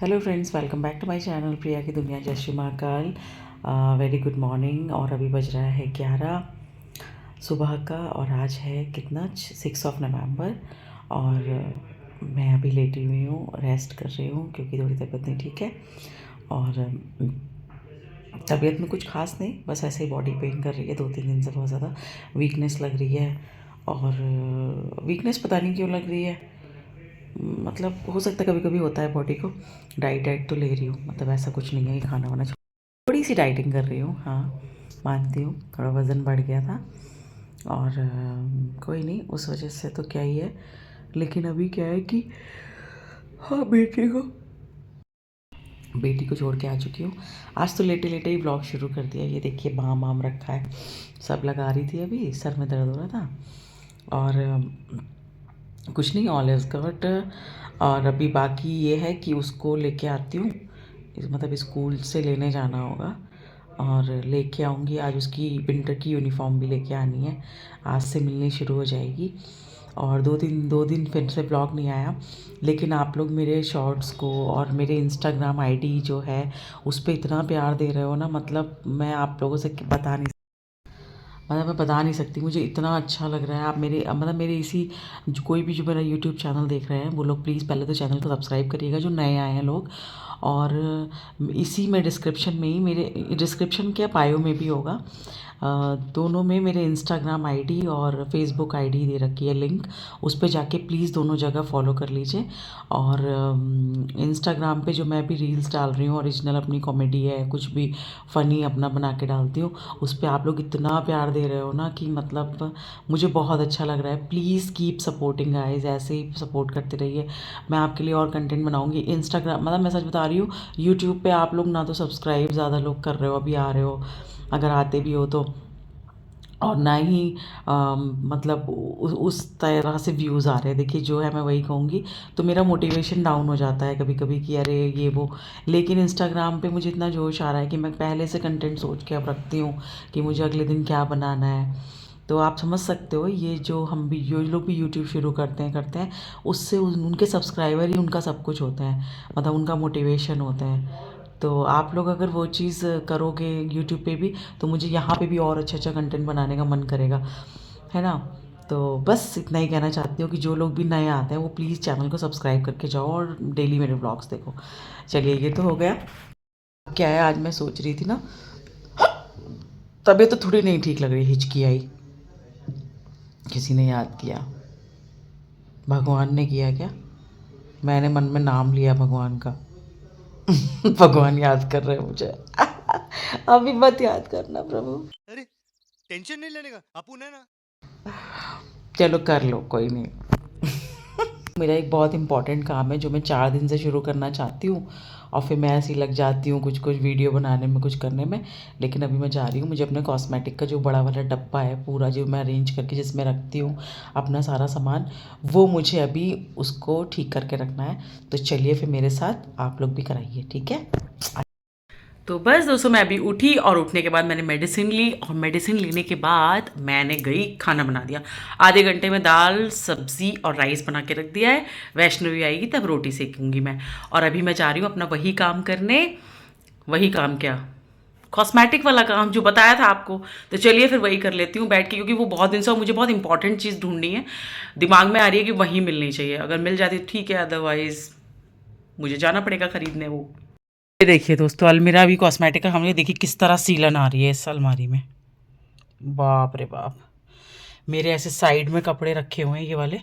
Hello friends, welcome back to my channel Priya की दुनिया। जय Shri Mahakal. Very good morning. और अभी बज रहा है 11 सुबह का और आज है कितना 6 नवंबर। और मैं अभी लेटी हुई हूँ, रेस्ट कर रही हूँ क्योंकि थोड़ी तबीयत नहीं ठीक है। और तबीयत में कुछ खास नहीं, बस ऐसे ही बॉडी पेन कर रही है 2-3 दिन से, बहुत ज़्यादा वीकनेस लग रही है। और वीकनेस पता नहीं क्यों लग रही है, मतलब हो सकता है कभी कभी होता है बॉडी को। डाइट तो ले रही हूँ, मतलब ऐसा कुछ नहीं है कि खाना वाना थोड़ी सी डाइटिंग कर रही हूँ, हाँ मानती हूँ। थोड़ा वज़न बढ़ गया था और कोई नहीं, उस वजह से तो क्या ही है। लेकिन अभी क्या है कि हाँ, बेटी को छोड़ के आ चुकी हूँ। आज तो लेटे लेटे ही ब्लॉग शुरू कर दिया। ये देखिए बाम वाम रखा है, सब लगा रही थी। अभी सर में दर्द हो रहा था और कुछ नहीं, ऑल इज़ गुड। और अभी बाकी ये है कि उसको लेके आती हूँ, मतलब स्कूल से लेने जाना होगा और लेके आऊँगी। आज उसकी विंटर की यूनिफॉर्म भी लेके आनी है, आज से मिलनी शुरू हो जाएगी। और 2 दिन फिर से ब्लॉग नहीं आया, लेकिन आप लोग मेरे शॉर्ट्स को और मेरे इंस्टाग्राम आईडी जो है उस पर इतना प्यार दे रहे हो ना, मतलब मैं आप लोगों से बता नहीं, मतलब मैं बता नहीं सकती, मुझे इतना अच्छा लग रहा है। आप मेरे मतलब मेरे इसी कोई भी जो मेरा यूट्यूब चैनल देख रहे हैं वो लोग प्लीज़ पहले तो चैनल को सब्सक्राइब करिएगा, जो नए आए हैं लोग। और इसी में डिस्क्रिप्शन में ही, मेरे डिस्क्रिप्शन क्या बायो में भी होगा, दोनों में मेरे इंस्टाग्राम आईडी और फेसबुक आईडी दे रखी है लिंक, उस पर जाके प्लीज़ दोनों जगह फॉलो कर लीजिए। और इंस्टाग्राम पे जो मैं भी रील्स डाल रही हूँ, ओरिजिनल अपनी कॉमेडी है, कुछ भी फ़नी अपना बना के डालती हूँ, उस पर आप लोग इतना प्यार दे रहे हो ना कि मतलब मुझे बहुत अच्छा लग रहा है। प्लीज़ कीप सपोर्टिंग गाइज, ऐसे ही सपोर्ट करते रहिए, मैं आपके लिए और कंटेंट बनाऊँगी। इंस्टाग्राम, मतलब मैं सच बता रही हूँ, यूट्यूब पे आप लोग ना तो सब्सक्राइब ज़्यादा लोग कर रहे हो, अभी आ रहे हो, अगर आते भी हो तो, और ना ही मतलब उस तरह से व्यूज़ आ रहे हैं। देखिए जो है मैं वही कहूँगी, तो मेरा मोटिवेशन डाउन हो जाता है कभी कभी कि अरे ये वो। लेकिन इंस्टाग्राम पे मुझे इतना जोश आ रहा है कि मैं पहले से कंटेंट सोच के अब रखती हूँ कि मुझे अगले दिन क्या बनाना है। तो आप समझ सकते हो, ये जो हम भी, जो लोग भी यूट्यूब शुरू करते हैं उससे उनके सब्सक्राइबर ही उनका सब कुछ होते हैं, मतलब उनका मोटिवेशन होते हैं। तो आप लोग अगर वो चीज़ करोगे यूट्यूब पे भी, तो मुझे यहाँ पे भी और अच्छा अच्छा कंटेंट बनाने का मन करेगा, है ना। तो बस इतना ही कहना चाहती हूँ कि जो लोग भी नए आते हैं वो प्लीज़ चैनल को सब्सक्राइब करके जाओ और डेली मेरे ब्लॉग्स देखो। चलिए, ये तो हो गया। क्या है, आज मैं सोच रही थी ना, तबीयत तो थोड़ी नहीं ठीक लग रही, हिचकी आई। किसी ने याद किया, भगवान ने किया क्या, मैंने मन में नाम लिया भगवान का। भगवान याद कर रहे हैं मुझे। अभी मत याद करना प्रभु। अरे टेंशन नहीं लेने का, अपुन है ना। चलो कर लो, कोई नहीं। मेरा एक बहुत इंपॉर्टेंट काम है जो मैं 4 दिन से शुरू करना चाहती हूँ, और फिर मैं ऐसी लग जाती हूँ कुछ कुछ वीडियो बनाने में, कुछ करने में। लेकिन अभी मैं जा रही हूँ, मुझे अपने कॉस्मेटिक का जो बड़ा वाला डब्बा है पूरा, जो मैं अरेंज करके जिसमें रखती हूँ अपना सारा सामान, वो मुझे अभी उसको ठीक करके रखना है। तो चलिए फिर मेरे साथ आप लोग भी कराइए, ठीक है। तो बस दोस्तों, मैं अभी उठी और उठने के बाद मैंने मेडिसिन ली, और मेडिसिन लेने के बाद मैंने गई खाना बना दिया। आधे घंटे में दाल सब्जी और राइस बना के रख दिया है। वैष्णवी आएगी तब रोटी सेकूंगी मैं। और अभी मैं जा रही हूँ अपना वही काम करने। वही काम क्या, कॉस्मेटिक वाला काम जो बताया था आपको। तो चलिए फिर वही कर लेती हूँ बैठ के, क्योंकि वो बहुत दिन से मुझे बहुत इंपॉर्टेंट चीज़ ढूंढनी है, दिमाग में आ रही है कि वहीं मिलनी चाहिए। अगर मिल जाती तो ठीक है, अदरवाइज़ मुझे जाना पड़ेगा खरीदने वो। ये देखिए दोस्तों, अलमीरा भी कॉस्मेटिक का, हमने देखी किस तरह सीलन आ रही है इस अलमारी में। बाप रे बाप, मेरे ऐसे साइड में कपड़े रखे हुए हैं ये वाले।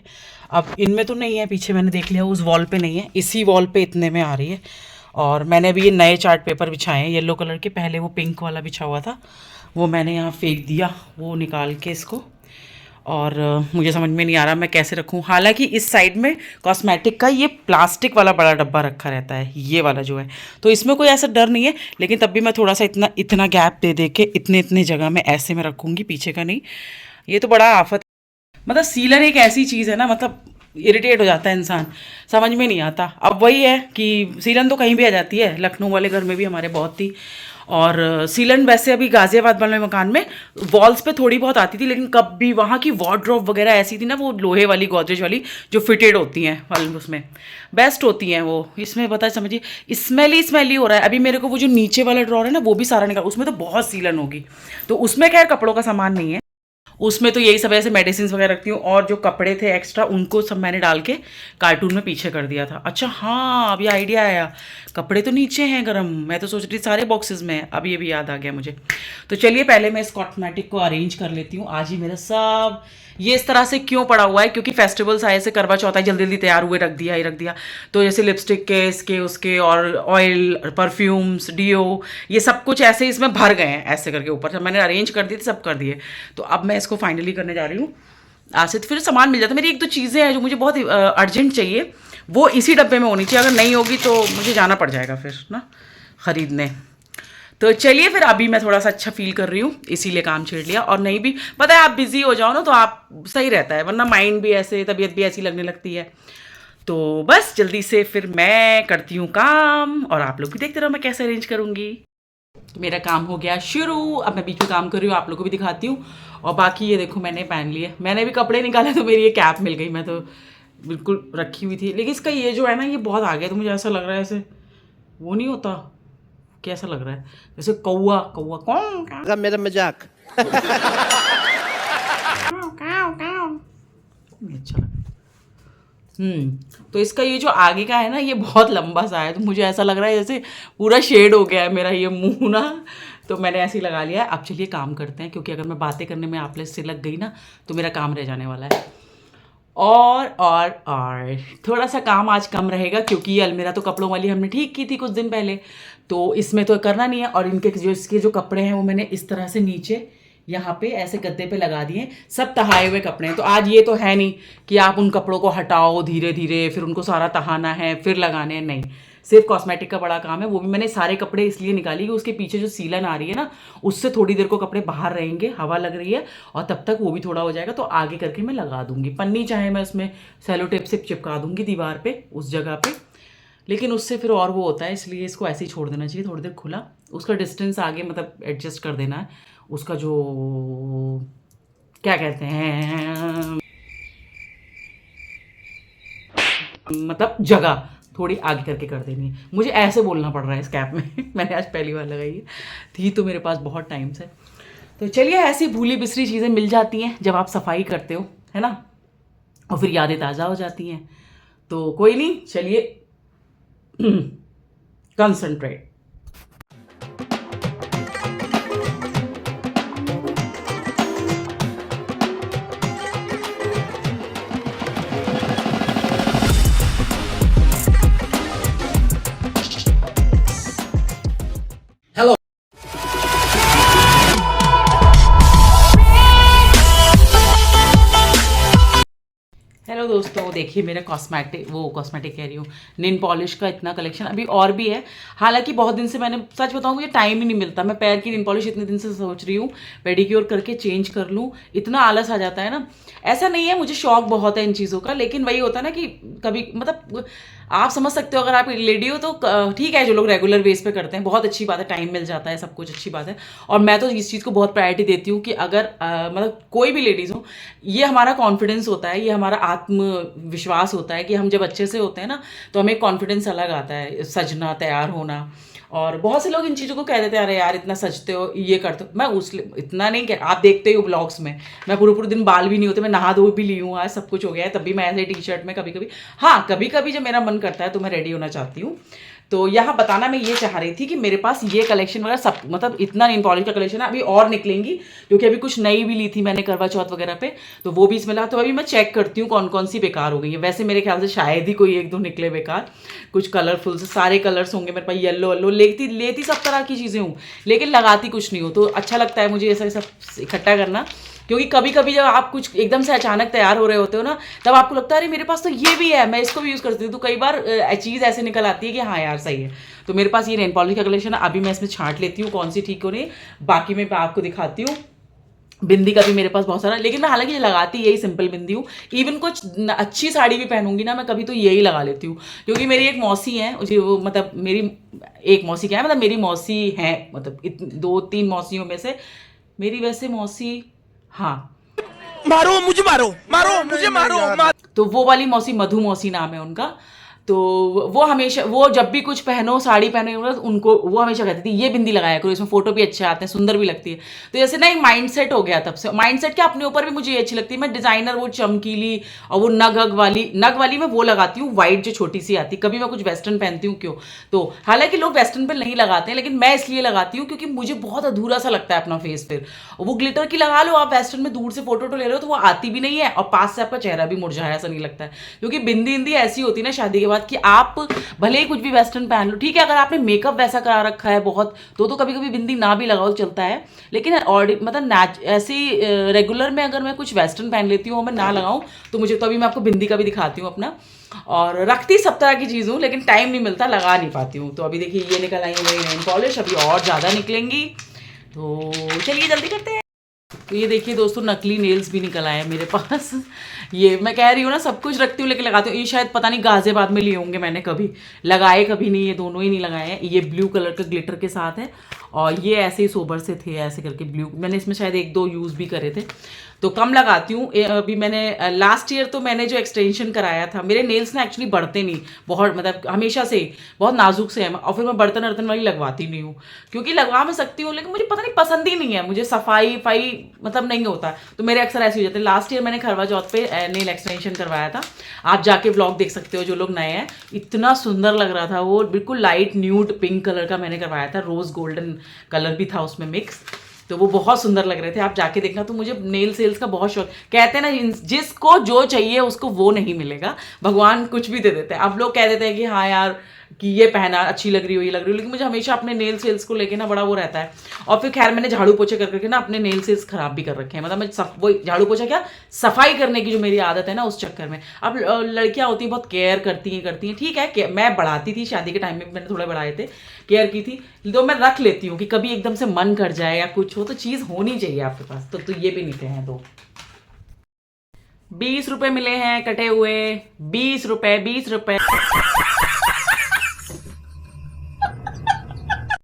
अब इनमें तो नहीं है, पीछे मैंने देख लिया उस वॉल पे नहीं है, इसी वॉल पे इतने में आ रही है। और मैंने अभी ये नए चार्ट पेपर बिछाए हैं येलो कलर के, पहले वो पिंक वाला बिछा हुआ था, वो मैंने यहाँ फेंक दिया, वो निकाल के इसको। और मुझे समझ में नहीं आ रहा मैं कैसे रखूँ। हालांकि इस साइड में कॉस्मेटिक का ये प्लास्टिक वाला बड़ा डब्बा रखा रहता है, ये वाला जो है, तो इसमें कोई ऐसा डर नहीं है। लेकिन तब भी मैं थोड़ा सा इतना इतना गैप दे दे के इतने इतने जगह में ऐसे में रखूँगी, पीछे का नहीं। ये तो बड़ा आफत, मतलब सीलर एक ऐसी चीज़ है ना, मतलब इरिटेट हो जाता है इंसान, समझ में नहीं आता। अब वही है कि सीलन तो कहीं भी आ जाती है, लखनऊ वाले घर में भी हमारे बहुत थी। और सीलन वैसे अभी गाजियाबाद वाले मकान में वॉल्स पे थोड़ी बहुत आती थी, लेकिन कभी वहाँ की वार्डरोब वगैरह ऐसी थी ना, वो लोहे वाली गोदरेज वाली जो फिटेड होती हैं वाली, उसमें बेस्ट होती हैं वो। इसमें पता है समझिए स्मेली हो रहा है। अभी मेरे को वो जो नीचे वाला ड्रॉर है ना वो भी सारा निकाल, उसमें तो बहुत सीलन होगी, तो उसमें खैर कपड़ों का सामान नहीं है, उसमें तो यही सब ऐसे मेडिसिन वगैरह रखती हूँ। और जो कपड़े थे एक्स्ट्रा उनको सब मैंने डाल के कार्टून में पीछे कर दिया था। अच्छा हाँ, अभी आइडिया आया, कपड़े तो नीचे हैं गरम, मैं तो सोच रही सारे बॉक्सेस में है, अब ये भी याद आ गया मुझे। तो चलिए पहले मैं इस कॉस्मेटिक को अरेंज कर लेती हूँ। आज ही मेरा सब ये इस तरह से क्यों पड़ा हुआ है, क्योंकि फेस्टिवल्स आए से करवा चौथ है, जल्दी जल्दी तैयार हुए रख दिया ही रख दिया। तो जैसे लिपस्टिक के इसके उसके और ऑयल परफ्यूम्स डिओ ये सब कुछ ऐसे इसमें भर गए हैं ऐसे करके, ऊपर से मैंने अरेंज कर दिए थे, सब कर दिए। तो अब मैं इसको फाइनली करने जा रही हूँ। आज से तो फिर सामान मिल जाता है। मेरी एक दो चीज़ें हैं जो मुझे बहुत अर्जेंट चाहिए, वो इसी डब्बे में होनी चाहिए, अगर नहीं होगी तो मुझे जाना पड़ जाएगा फिर ना ख़रीदने। तो चलिए फिर अभी मैं थोड़ा सा अच्छा फील कर रही हूँ, इसीलिए काम छेड़ लिया। और नहीं भी पता है, आप बिजी हो जाओ ना तो आप सही रहता है, वरना माइंड भी ऐसे, तबीयत भी ऐसी लगने लगती है। तो बस जल्दी से फिर मैं करती हूँ काम, और आप लोग भी देखते रहो मैं कैसे अरेंज करूँगी। तो मेरा काम हो गया शुरू, अब मैं बीच में काम कर रही हूँ, आप लोग को भी दिखाती हूँ। और बाकी ये देखो मैंने पहन लिए, मैंने भी कपड़े निकाले तो मेरी ये कैप मिल गई, मैं तो बिल्कुल रखी हुई थी। लेकिन इसका ये जो है ना ये बहुत आ गया, तो मुझे ऐसा लग रहा है ऐसे वो नहीं होता, कैसा लग रहा है जैसे कौआ कौआ कौन मेरा मजाक। अच्छा लगा। तो इसका ये जो आगे का है ना ये बहुत लंबा सा है, तो मुझे ऐसा लग रहा है जैसे पूरा शेड हो गया है मेरा ये मुंह ना, तो मैंने ऐसे ही लगा लिया है। अब चलिए काम करते हैं, क्योंकि अगर मैं बातें करने में आप लोग से लग गई ना तो मेरा काम रह जाने वाला है। और थोड़ा सा काम आज कम रहेगा, क्योंकि ये अलमीरा तो कपड़ों वाली हमने ठीक की थी कुछ दिन पहले, तो इसमें तो करना नहीं है। और इनके जो इसके जो कपड़े हैं वो मैंने इस तरह से नीचे यहाँ पे ऐसे गद्दे पे लगा दिए, सब तहाए हुए कपड़े हैं। तो आज ये तो है नहीं कि आप उन कपड़ों को हटाओ धीरे धीरे, फिर उनको सारा तहाना है फिर लगाने हैं, नहीं। सिर्फ कॉस्मेटिक का बड़ा काम है। वो भी मैंने सारे कपड़े इसलिए निकाली कि उसके पीछे जो सीलन आ रही है ना उससे थोड़ी देर को कपड़े बाहर रहेंगे, हवा लग रही है, और तब तक वो भी थोड़ा हो जाएगा, तो आगे करके मैं लगा दूंगी पन्नी, चाहे मैं उसमें सेलो टेप से चिपका दूंगी दीवार पे उस जगह पे, लेकिन उससे फिर और वो होता है, इसलिए इसको ऐसे ही छोड़ देना चाहिए थोड़ी देर खुला। उसका डिस्टेंस आगे मतलब एडजस्ट कर देना है, उसका जो क्या कहते हैं मतलब जगह थोड़ी आगे करके कर देनी है। मुझे ऐसे बोलना पड़ रहा है इस कैप में मैंने आज पहली बार लगाई है, थी तो मेरे पास बहुत टाइम से। तो चलिए, ऐसी भूली बिसरी चीज़ें मिल जाती हैं जब आप सफाई करते हो, है ना, और फिर यादें ताज़ा हो जाती हैं। तो कोई नहीं, चलिए कंसंट्रेट। हेलो दोस्तों, देखिए मेरा कॉस्मेटिक कह रही हूँ, नेल पॉलिश का इतना कलेक्शन अभी और भी है। हालांकि बहुत दिन से मैंने सच बताऊँ मुझे टाइम ही नहीं मिलता। मैं पैर की नेल पॉलिश इतने दिन से सोच रही हूँ पेडिक्योर करके चेंज कर लूँ, इतना आलस आ जाता है ना। ऐसा नहीं है, मुझे शौक बहुत है इन चीज़ों का, लेकिन वही होता है ना कि कभी मतलब आप समझ सकते हो, अगर आप लेडी हो तो ठीक है, जो लोग रेगुलर बेस पे करते हैं बहुत अच्छी बात है, टाइम मिल जाता है, सब कुछ अच्छी बात है। और मैं तो इस चीज़ को बहुत प्रायोरिटी देती हूँ कि अगर मतलब कोई भी लेडीज़ हो, ये हमारा कॉन्फिडेंस होता है, ये हमारा आत्मविश्वास होता है कि हम जब अच्छे से होते हैं ना तो हमें कॉन्फिडेंस अलग आता है, सजना, तैयार होना। और बहुत से लोग इन चीज़ों को कह देते हैं, अरे यार इतना सजते हो, ये करते हो। मैं उस इतना नहीं कह, आप देखते हो ब्लॉग्स में मैं पूरे पूरे दिन बाल भी नहीं होते, मैं नहा धो भी ली हूँ, आज सब कुछ हो गया है, तब भी मैं ऐसे टी शर्ट में कभी कभी, हाँ कभी कभी जब मेरा मन करता है तो मैं रेडी होना चाहती हूँ। तो यहाँ बताना मैं ये चाह रही थी कि मेरे पास ये कलेक्शन वगैरह सब, मतलब इतना नेल पॉलिश का कलेक्शन है, अभी और निकलेंगी, क्योंकि अभी कुछ नई भी ली थी मैंने करवा चौथ वगैरह पे, तो वो भी इसमें लगा। तो अभी मैं चेक करती हूँ कौन कौन सी बेकार हो गई है। वैसे मेरे ख्याल से शायद ही कोई एक दो निकले बेकार, कुछ कलरफुल से सारे कलर्स होंगे मेरे पास, येलो येलो लेती सब तरह की चीज़ें हूँ, लेकिन लगाती कुछ नहीं हूँ। तो अच्छा लगता है मुझे ऐसा सब इकट्ठा करना, क्योंकि कभी कभी जब आप कुछ एकदम से अचानक तैयार हो रहे होते हो ना, तब आपको लगता है अरे मेरे पास तो ये भी है, मैं इसको भी यूज़ करती हूँ। तो कई बार चीज़ ऐसे निकल आती है कि हाँ यार सही है। तो मेरे पास ये नेल पॉलिश का कलेक्शन है, अभी मैं इसमें छांट लेती हूँ कौन सी ठीक हो रही है, बाकी मैं आपको दिखाती हूँ। बिंदी का भी मेरे पास बहुत सारा, लेकिन मैं हालांकि लगाती यही सिंपल बिंदी हूँ। इवन कुछ अच्छी साड़ी भी पहनूंगी ना मैं कभी, तो यही लगा लेती हूँ। क्योंकि मेरी एक मौसी है, उसी वो मतलब मेरी एक मौसी क्या है, मतलब मेरी मौसी है, मतलब 2-3 मौसियों में से मेरी वैसे मौसी, हाँ, मारो मुझे, मारो मारो मुझे, मारो। तो वो वाली मौसी, मधु मौसी नाम है उनका। तो वो हमेशा, वो जब भी कुछ पहनो, साड़ी पहनो, उनको वो हमेशा कहती थी ये बिंदी लगाया करो, इसमें फोटो भी अच्छे आते हैं, सुंदर भी लगती है। तो जैसे ना एक माइंड सेट हो गया तब से। माइंड सेट क्या, अपने ऊपर भी मुझे ये अच्छी लगती है। मैं डिजाइनर वो चमकीली और वो नग वाली मैं वो लगाती हूँ, व्हाइट जो छोटी सी आती है। कभी मैं कुछ वेस्टर्न पहनती हूँ क्यों, तो हालांकि लोग वेस्टर्न पे नहीं लगाते हैं, लेकिन मैं इसलिए लगाती हूँ क्योंकि मुझे बहुत अधूरा सा लगता है अपना फेस। फिर वो ग्लिटर की लगा लो आप वेस्टर्न में, दूर से फोटो ले रहे हो तो वो आती भी नहीं है, और पास से आपका चेहरा भी मुरझाया ऐसा नहीं लगता है। क्योंकि बिंदी इंदी ऐसी होती है ना शादी के बाद कि आप भले ही कुछ भी वेस्टर्न पहन लो, ठीक है, अगर आपने मेकअप वैसा करा रखा है बहुत, तो कभी कभी बिंदी ना भी लगाओ तो चलता है। लेकिन मतलब ऐसे ही रेगुलर में अगर मैं कुछ वेस्टर्न पहन लेती हूँ और मैं ना लगाऊं, तो मुझे, तो अभी मैं आपको बिंदी का भी दिखाती हूँ अपना। और रखती सब तरह की चीज़ हूँ, लेकिन टाइम नहीं मिलता, लगा नहीं पाती हूँ। तो अभी देखिए ये निकल आई है मेरी नेल पॉलिश, अभी और ज़्यादा निकलेंगी, तो चलिए जल्दी करते हैं। तो ये देखिए दोस्तों, नकली नेल्स भी निकल आए हैं मेरे पास। ये मैं कह रही हूँ ना, सब कुछ रखती हूँ लेकिन लगाती हूँ। ये शायद पता नहीं गाजियाबाद में लिए होंगे मैंने, कभी लगाए कभी नहीं, ये दोनों ही नहीं लगाए हैं। ये ब्लू कलर का ग्लिटर के साथ है, और ये ऐसे ही सोबर से थे, ऐसे करके ब्लू। मैंने इसमें शायद 1-2 यूज़ भी करे थे, तो कम लगाती हूँ। अभी मैंने लास्ट ईयर तो मैंने जो एक्सटेंशन कराया था, मेरे नेल्स ना एक्चुअली बढ़ते नहीं बहुत, मतलब हमेशा से बहुत नाजुक से है, और फिर मैं बर्तन वर्तन वाली लगवाती नहीं हूँ। क्योंकि लगवा मैं सकती हूँ, लेकिन मुझे पता नहीं, पसंद ही नहीं है मुझे, सफाई फाई मतलब नहीं होता। तो मेरे अक्सर ऐसे हो जाते हैं। लास्ट ईयर मैंने करवा चौथ पे नेल एक्सटेंशन करवाया था, आप जाके व्लॉग देख सकते हो जो लोग नए हैं। इतना सुंदर लग रहा था वो, बिल्कुल लाइट न्यूड पिंक कलर का मैंने करवाया था, रोज गोल्डन कलर भी था उसमें मिक्स, तो वो बहुत सुंदर लग रहे थे, आप जाके देखना। तो मुझे नेल सेल्स का बहुत शौक। कहते हैं ना, जिसको जो चाहिए उसको वो नहीं मिलेगा, भगवान कुछ भी दे देते हैं। अब लोग कह देते हैं कि हाँ यार कि ये पहना अच्छी लग रही हो, ये लग रही हो, लेकिन मुझे हमेशा अपने नेल सेल्स को लेके ना बड़ा वो रहता है। और फिर खैर मैंने झाड़ू पोछे कर करके ना अपने नेल सेल्स खराब भी कर रखे हैं, मतलब मैं वो झाड़ू पोछा क्या, सफाई करने की जो मेरी आदत है ना, उस चक्कर में। अब लड़कियां होती हैं बहुत केयर करती हैं, ठीक है, मैं बढ़ाती थी शादी के टाइम में, मैंने थोड़े बढ़ाए थे, केयर की थी, तो मैं रख लेती हूँ कि कभी एकदम से मन कर जाए या कुछ हो, तो चीज़ होनी चाहिए आपके पास। तो ये भी निकले हैं 2। 20 रुपए मिले हैं कटे हुए, 20 रुपए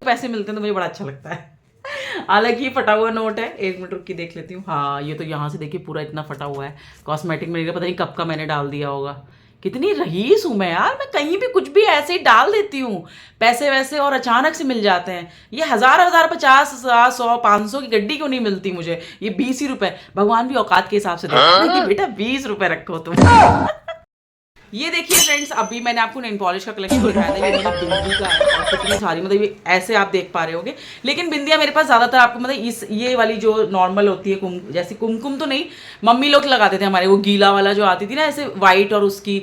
पैसे मिलते हैं तो मुझे बड़ा अच्छा लगता है। हालांकि ये फटा हुआ नोट है, 1 मिनट रुक के देख लेती हूँ। हाँ, ये तो यहाँ से देखिए पूरा इतना फटा हुआ है। कॉस्मेटिक में पता नहीं कब का मैंने डाल दिया होगा। कितनी रईस हूँ मैं यार, मैं कहीं भी कुछ भी ऐसे ही डाल देती हूँ पैसे वैसे, और अचानक से मिल जाते हैं। ये 1000 50 100 500 की गड्डी क्यों नहीं मिलती मुझे, ये 20 ही रुपए। भगवान भी औकात के हिसाब से देता है कि बेटा 20 रुपए रखो तुम। ये देखिए फ्रेंड्स, अभी मैंने आपको नेल पॉलिश का कलेक्शन दिखाया था, ये मेरी बिंदी का है, और कितनी सारी, मतलब ये ऐसे आप देख पा रहे होगे। लेकिन बिंदियां मेरे पास ज्यादातर आपको, मतलब इस ये वाली जो नॉर्मल होती है, जैसे कुमकुम तो नहीं, मम्मी लोग लगाते थे हमारे, वो गीला वाला जो आती थी ना ऐसे वाइट, और उसकी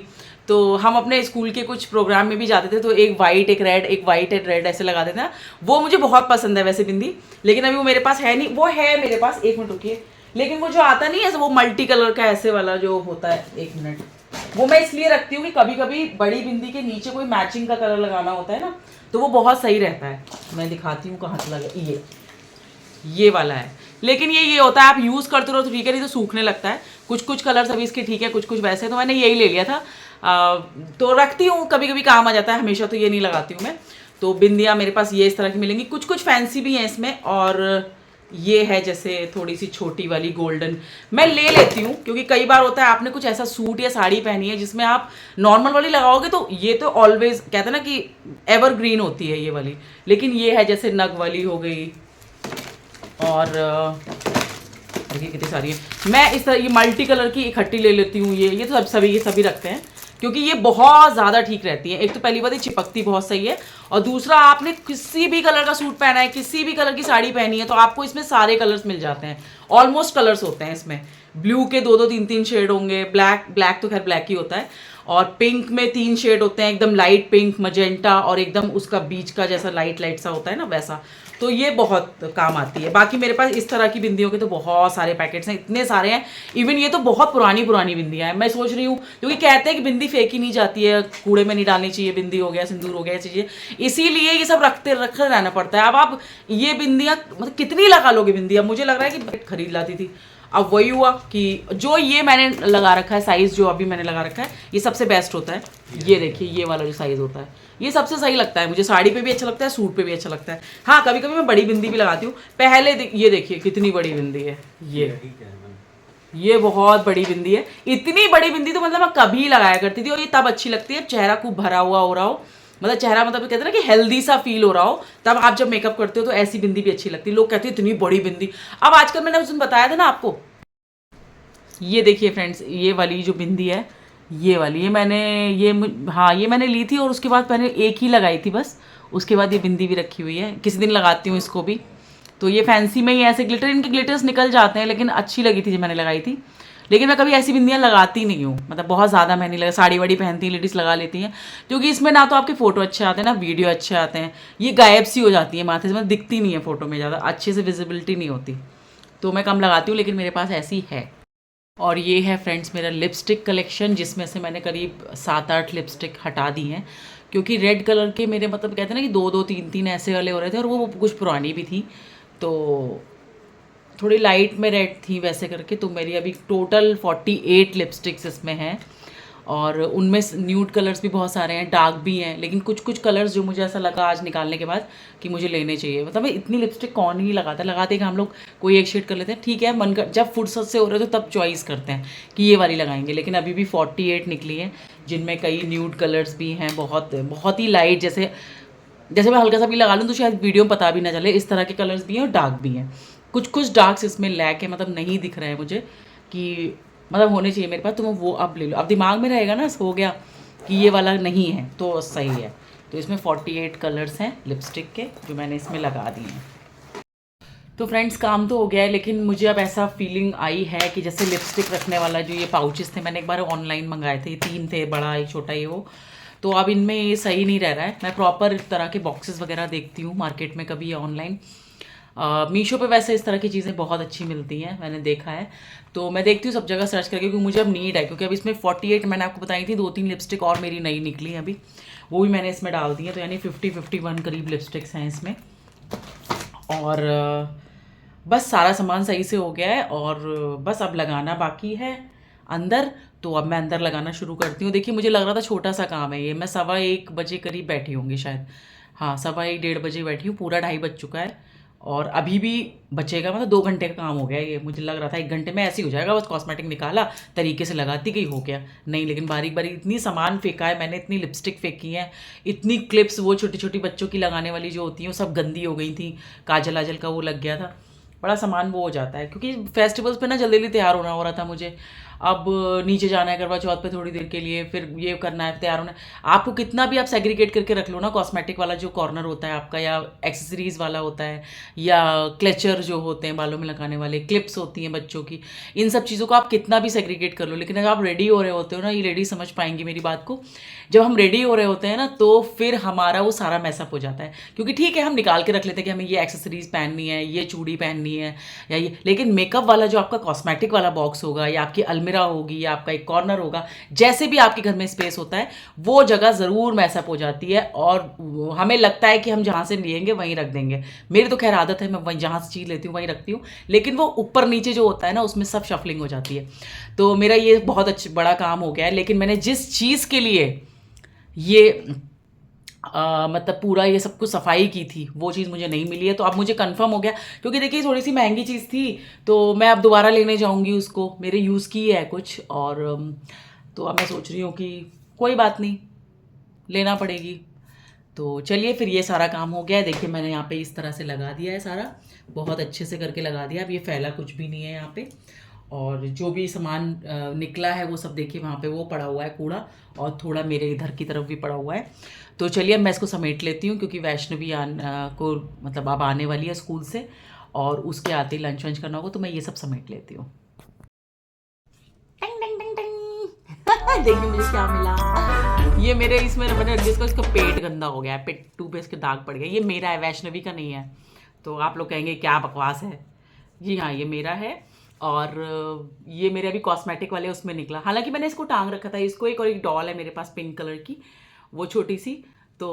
तो हम अपने स्कूल के कुछ प्रोग्राम में भी जाते थे, तो एक वाइट एक रेड, एक वाइट एक रेड ऐसे लगाते थे ना, वो मुझे बहुत पसंद है वैसे बिंदी। लेकिन अभी वो मेरे पास है नहीं, वो है मेरे पास, 1 मिनट रुकिए। लेकिन वो जो आता नहीं है वो मल्टी कलर का ऐसे वाला जो होता है, 1 मिनट, वो मैं इसलिए रखती हूँ कि कभी कभी बड़ी बिंदी के नीचे कोई मैचिंग का कलर लगाना होता है ना, तो वो बहुत सही रहता है। मैं दिखाती हूँ कहाँ से लगा, ये वाला है। लेकिन ये होता है आप यूज़ करते रहो तो ठीक है, नहीं तो सूखने लगता है। कुछ कुछ कलर्स अभी इसके ठीक है, कुछ कुछ वैसे, तो मैंने यही ले लिया था। तो रखती हूँ, कभी कभी काम आ जाता है, हमेशा तो ये नहीं लगाती हूँ मैं। तो बिंदियाँ मेरे पास ये इस तरह की मिलेंगी, कुछ कुछ फैंसी भी हैं इसमें, और ये है जैसे थोड़ी सी छोटी वाली गोल्डन, मैं ले लेती हूँ। क्योंकि कई बार होता है आपने कुछ ऐसा सूट या साड़ी पहनी है जिसमें आप नॉर्मल वाली लगाओगे, तो ये तो ऑलवेज कहते हैं ना कि एवरग्रीन होती है ये वाली। लेकिन ये है जैसे नग वाली हो गई, और देखिए कितनी सारी है। मैं इस तरह ये मल्टी कलर की इकट्ठी ले लेती हूँ, ये तो सभी रखते हैं, क्योंकि ये बहुत ज़्यादा ठीक रहती है। एक तो पहली बात ये चिपकती बहुत सही है, और दूसरा आपने किसी भी कलर का सूट पहना है, किसी भी कलर की साड़ी पहनी है, तो आपको इसमें सारे कलर्स मिल जाते हैं, ऑलमोस्ट कलर्स होते हैं इसमें। ब्लू के 2-2 3-3 शेड होंगे, ब्लैक तो खैर ब्लैक ही होता है, और पिंक में 3 शेड होते हैं, एकदम लाइट पिंक, मजेंटा और एकदम उसका बीच का जैसा लाइट सा होता है ना वैसा। तो ये बहुत काम आती है। बाकी मेरे पास इस तरह की बिंदियों के तो बहुत सारे पैकेट्स हैं, इतने सारे हैं। इवन ये तो बहुत पुरानी बिंदियां हैं। मैं सोच रही हूँ, क्योंकि कहते हैं कि बिंदी फेंकी नहीं जाती है, कूड़े में नहीं डालनी चाहिए, बिंदी हो गया, सिंदूर हो गया, चीज़ें, इसीलिए ये सब रखते रहना पड़ता है। अब आप ये बिंदियाँ मतलब कितनी लगा लोगे बिंदियाँ, मुझे लग रहा है कि खरीद लाती थी। अब वही हुआ कि जो ये मैंने लगा रखा है साइज़, जो अभी मैंने लगा रखा है, ये सबसे बेस्ट होता है। ये देखिए, ये वाला जो साइज़ होता है, ये सबसे सही लगता है मुझे। साड़ी पे भी अच्छा लगता है, सूट पे भी अच्छा लगता है। हाँ, कभी कभी मैं बड़ी बिंदी भी लगाती हूँ। पहले ये देखिए कितनी बड़ी बिंदी है, ये बहुत बड़ी बिंदी है। इतनी बड़ी बिंदी तो मतलब मैं कभी लगाया करती थी, और ये तब अच्छी लगती है चेहरा खूब भरा हुआ हो रहा हो, मतलब चेहरा मतलब कहते हैं ना कि हेल्दी सा फील हो रहा हो, तब आप जब मेकअप करते हो तो ऐसी बिंदी भी अच्छी लगती है। लोग कहते हैं इतनी बड़ी बिंदी। अब आजकल मैंने उस दिन बताया था ना आपको, ये देखिए फ्रेंड्स, ये वाली जो बिंदी है, ये वाली, ये मैंने ली थी, और उसके बाद मैंने एक ही लगाई थी बस। उसके बाद ये बिंदी भी रखी हुई है, किसी दिन लगाती हूँ इसको भी। तो ये फैंसी में ही ऐसे ग्लिटर, इनके ग्लिटर्स निकल जाते हैं, लेकिन अच्छी लगी थी जब मैंने लगाई थी। लेकिन मैं कभी ऐसी बिंदियाँ लगाती नहीं हूँ, मतलब बहुत ज़्यादा मैं नहीं लगा। साड़ी वाड़ी पहनती हैं लेडीज़, लगा लेती हैं, क्योंकि इसमें ना तो आपके फ़ोटो अच्छे आते हैं ना वीडियो अच्छे आते हैं। ये गायब सी हो जाती है माथे से, मतलब दिखती नहीं है फ़ोटो में, ज़्यादा अच्छे से विजिबिलिटी नहीं होती, तो मैं कम लगाती हूँ। लेकिन मेरे पास ऐसी है। और ये है फ्रेंड्स मेरा लिपस्टिक कलेक्शन, जिसमें से मैंने करीब 7-8 लिपस्टिक हटा दी हैं, क्योंकि रेड कलर के मेरे मतलब कहते हैं ना कि 2-2 3-3 ऐसे वाले हो रहे थे, और वो कुछ पुरानी भी थी, तो थोड़ी लाइट में रेड थी वैसे करके। तो मेरी अभी टोटल 48 लिपस्टिक्स इसमें हैं, और उनमें न्यूड कलर्स भी बहुत सारे हैं, डार्क भी हैं, लेकिन कुछ कुछ कलर्स जो मुझे ऐसा लगा आज निकालने के बाद कि मुझे लेने चाहिए। मतलब इतनी लिपस्टिक कौन ही लगाता है, लगाते कि हम लोग कोई एक शेड कर लेते हैं, ठीक है, मन कर जब फुर्सत से हो रहे हो तो तब चॉइस करते हैं कि ये वाली लगाएंगे। लेकिन अभी भी 48 निकली हैं, जिनमें कई न्यूड कलर्स भी हैं, बहुत बहुत ही लाइट, जैसे मैं हल्का सा भी लगा लूँ तो शायद वीडियो में पता भी ना चले, इस तरह के कलर्स भी हैं, और डार्क भी हैं। कुछ कुछ डार्क्स इसमें लैक है, मतलब नहीं दिख रहा है मुझे कि मतलब होने चाहिए मेरे पास, तो मैं वो अब ले लो। अब दिमाग में रहेगा ना, हो गया कि ये वाला नहीं है तो सही है। तो इसमें 48 कलर्स हैं लिपस्टिक के, जो मैंने इसमें लगा दिए हैं। तो फ्रेंड्स, काम तो हो गया है, लेकिन मुझे अब ऐसा फीलिंग आई है कि जैसे लिपस्टिक रखने वाला जो ये पाउचेस थे, मैंने एक बार ऑनलाइन मंगाए थे, ये 3 थे, बड़ा एक छोटा ये वो, तो अब इनमें ये सही नहीं रह रहा है। मैं प्रॉपर तरह के बॉक्सेस वगैरह देखती हूँ मार्केट में कभी, या ऑनलाइन। मीशो पे वैसे इस तरह की चीज़ें बहुत अच्छी मिलती हैं, मैंने देखा है, तो मैं देखती हूँ सब जगह सर्च करके, क्योंकि मुझे अब नीड है। क्योंकि अब इसमें 48 मैंने आपको बताई थी, 2-3 लिपस्टिक और मेरी नई निकली हैं अभी, वो भी मैंने इसमें डाल दी है, तो यानी 50-51 करीब लिपस्टिक्स हैं इसमें। और बस सारा सामान सही से हो गया है, और बस अब लगाना बाकी है अंदर। तो अब मैं अंदर लगाना शुरू करती हूँ। देखिए, मुझे लग रहा था छोटा सा काम है ये, मैं 1:15 बजे करीब बैठी होंगी शायद, हाँ 1:15-1:30 बजे बैठी हूँ, पूरा 2:30 बज चुका है, और अभी भी बचेगा, मतलब 2 घंटे का काम हो गया ये। मुझे लग रहा था 1 घंटे में ऐसे ही हो जाएगा, बस कॉस्मेटिक निकाला, तरीके से लगाती गई, हो गया। नहीं, लेकिन बारीक बारीक इतनी सामान फेंका है मैंने, इतनी लिपस्टिक फेंकी है, इतनी क्लिप्स, वो छोटी छोटी बच्चों की लगाने वाली जो होती हैं, वो सब गंदी हो गई थी, काजल आजल का वो लग गया था, बड़ा सामान वो हो जाता है। क्योंकि फेस्टिवल्स पे ना जल्दी जल्दी तैयार होना हो रहा था मुझे। अब नीचे जाना है करवा चौथ पे थोड़ी देर के लिए, फिर ये करना है, तैयार होना है। आपको कितना भी आप सेग्रीगेट करके रख लो ना, कॉस्मेटिक वाला जो कॉर्नर होता है आपका, या एक्सेसरीज वाला होता है, या क्लेचर जो होते हैं बालों में लगाने वाले, क्लिप्स होती हैं बच्चों की, इन सब चीज़ों को आप कितना भी सेग्रीगेट कर लो, लेकिन अगर आप रेडी हो रहे होते हो ना, ये लेडीज समझ पाएंगी मेरी बात को, जब हम रेडी हो रहे होते हैं ना, तो फिर हमारा वो सारा मैसअप हो जाता है। क्योंकि ठीक है, हम निकाल के रख लेते हैं कि हमें ये एक्सेसरीज पहननी है, ये चूड़ी पहननी है, या ये, लेकिन मेकअप वाला जो आपका कॉस्मेटिक वाला बॉक्स होगा, या आपकी अलमीरा होगी, या आपका एक कॉर्नर होगा, जैसे भी आपके घर में स्पेस होता है, वो जगह ज़रूर मैसअप हो जाती है, और हमें लगता है कि हम जहाँ से लेंगे वहीं रख देंगे। मेरी तो खैर आदत है, मैं वहीं जहाँ से चीज़ लेती हूँ वहीं रखती हूँ, लेकिन वो ऊपर नीचे जो होता है ना, उसमें सब शफलिंग हो जाती है। तो मेरा ये बहुत अच्छा बड़ा काम हो गया है। लेकिन मैंने जिस चीज़ के लिए ये मतलब पूरा ये सब कुछ सफाई की थी, वो चीज़ मुझे नहीं मिली है, तो अब मुझे कंफर्म हो गया। क्योंकि देखिए, थोड़ी सी महंगी चीज़ थी, तो मैं अब दोबारा लेने जाऊंगी उसको, मेरे यूज़ की है कुछ, और तो अब मैं सोच रही हूँ कि कोई बात नहीं, लेना पड़ेगी। तो चलिए, फिर ये सारा काम हो गया है। देखिए, मैंने यहाँ पे इस तरह से लगा दिया है सारा, बहुत अच्छे से करके लगा दिया। अब ये फैला कुछ भी नहीं है यहाँ पे, और जो भी सामान निकला है वो सब देखिए वहाँ पे वो पड़ा हुआ है कूड़ा, और थोड़ा मेरे इधर की तरफ भी पड़ा हुआ है। तो चलिए, अब मैं इसको समेट लेती हूँ, क्योंकि वैष्णवी को मतलब अब आने वाली है स्कूल से, और उसके आते ही लंच वंच करना होगा, तो मैं ये सब समेट लेती हूँ। देखिए मुझे क्या मिला। ये मेरे इसमें मैंने जिसको इसका पेट गंदा हो गया है, पेट्टू पे इसके दाग पड़ गए। ये मेरा है, वैष्णवी का नहीं है। तो आप लोग कहेंगे क्या बकवास है। जी हाँ, ये मेरा है। और ये मेरे अभी कॉस्मेटिक वाले उसमें निकला। हालांकि मैंने इसको टांग रखा था, इसको एक और एक डॉल है मेरे पास पिंक कलर की, वो छोटी सी। तो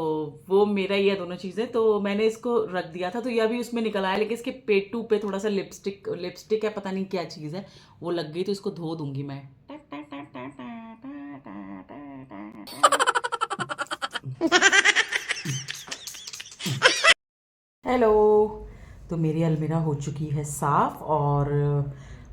वो मेरा ही है दोनों चीज़ें। तो मैंने इसको रख दिया था, तो ये अभी उसमें निकल आया। लेकिन इसके पेटू पे थोड़ा सा लिपस्टिक है, पता नहीं क्या चीज़ है, वो लग गई। तो इसको धो दूंगी मैं। हेलो। तो मेरी अलमीरा हो चुकी है साफ़। और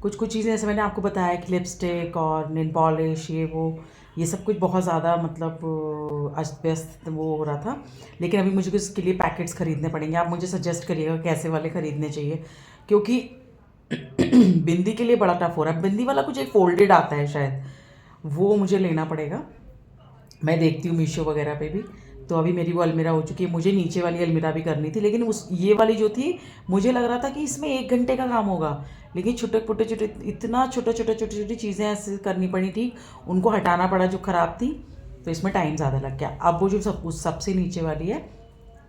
कुछ कुछ चीज़ें जैसे मैंने आपको बताया कि लिपस्टिक और नेल पॉलिश ये सब कुछ बहुत ज़्यादा मतलब अस्त व्यस्त वो हो रहा था। लेकिन अभी मुझे इसके लिए पैकेट्स ख़रीदने पड़ेंगे। आप मुझे सजेस्ट करिएगा कैसे वाले ख़रीदने चाहिए, क्योंकि बिंदी के लिए बड़ा टफ हो रहा है। बिंदी वाला कुछ एक फोल्डेड आता है शायद, वो मुझे लेना पड़ेगा। मैं देखती हूँ मीशो वगैरह पे भी। तो अभी मेरी वो अलमीरा हो चुकी है। मुझे नीचे वाली अलमीरा भी करनी थी, लेकिन उस ये वाली जो थी मुझे लग रहा था कि इसमें 1 घंटे का काम होगा। लेकिन छोटे इतना छोटी छोटी चीज़ें ऐसे करनी पड़ी थी, उनको हटाना पड़ा जो ख़राब थी। तो इसमें टाइम ज़्यादा लग गया। अब वो जो उस सबसे नीचे वाली है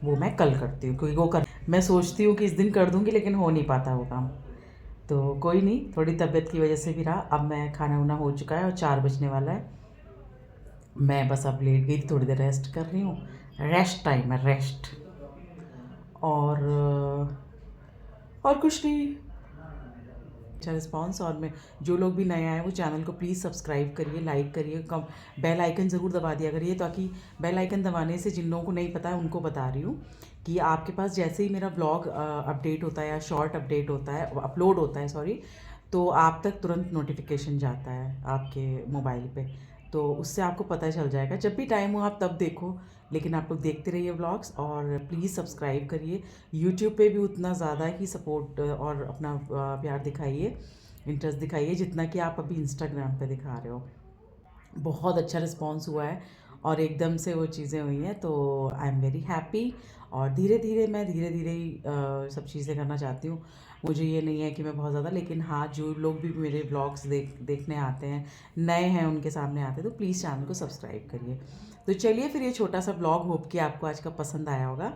वो मैं कल करती हूँ, क्योंकि वो कर मैं सोचती हूँ कि इस दिन कर दूँगी, लेकिन हो नहीं पाता वो काम। तो कोई नहीं, थोड़ी तबीयत की वजह से भी रहा। अब मैं खाना वाना हो चुका है और 4 बजने वाला है। मैं बस अब लेट गई थी, थोड़ी देर रेस्ट कर रही हूँ। रेस्ट टाइम है, रेस्ट। और कुछ नहीं। अच्छा रिस्पॉन्स। और मैं जो लोग भी नए आए वो चैनल को प्लीज़ सब्सक्राइब करिए, लाइक करिए, कम बेल आइकन ज़रूर दबा दिया करिए, ताकि बेल आइकन दबाने से जिन लोगों को नहीं पता है उनको बता रही हूँ कि आपके पास जैसे ही मेरा ब्लॉग अपडेट होता है या शॉर्ट अपडेट होता है, अपलोड होता है सॉरी, तो आप तक तुरंत नोटिफिकेशन जाता है आपके मोबाइल पे। तो उससे आपको पता चल जाएगा, जब भी टाइम हो आप तब देखो। लेकिन आप लोग देखते रहिए व्लॉग्स, और प्लीज़ सब्सक्राइब करिए। यूट्यूब पे भी उतना ज़्यादा ही सपोर्ट और अपना प्यार दिखाइए, इंटरेस्ट दिखाइए, जितना कि आप अभी इंस्टाग्राम पे दिखा रहे हो। बहुत अच्छा रिस्पॉन्स हुआ है और एकदम से वो चीज़ें हुई हैं, तो आई एम वेरी हैप्पी। और धीरे धीरे ही सब चीज़ें करना चाहती हूँ। मुझे ये नहीं है कि मैं बहुत ज़्यादा, लेकिन हाँ, जो लोग भी मेरे ब्लॉग्स देखने आते हैं, नए हैं, उनके सामने आते हैं, तो प्लीज़ चैनल को सब्सक्राइब करिए। तो चलिए फिर, ये छोटा सा ब्लॉग होप कि आपको आज का पसंद आया होगा।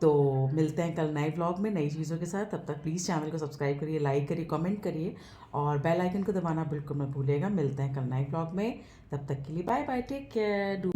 तो मिलते हैं कल नए ब्लॉग में नई चीज़ों के साथ। तब तक प्लीज़ चैनल को सब्सक्राइब करिए, लाइक करिए, कमेंट करिए, और बेल आइकन को दबाना बिल्कुल मत भूलिएगा। मिलते हैं कल नए ब्लॉग में। तब तक के लिए बाय बाय, टेक केयर।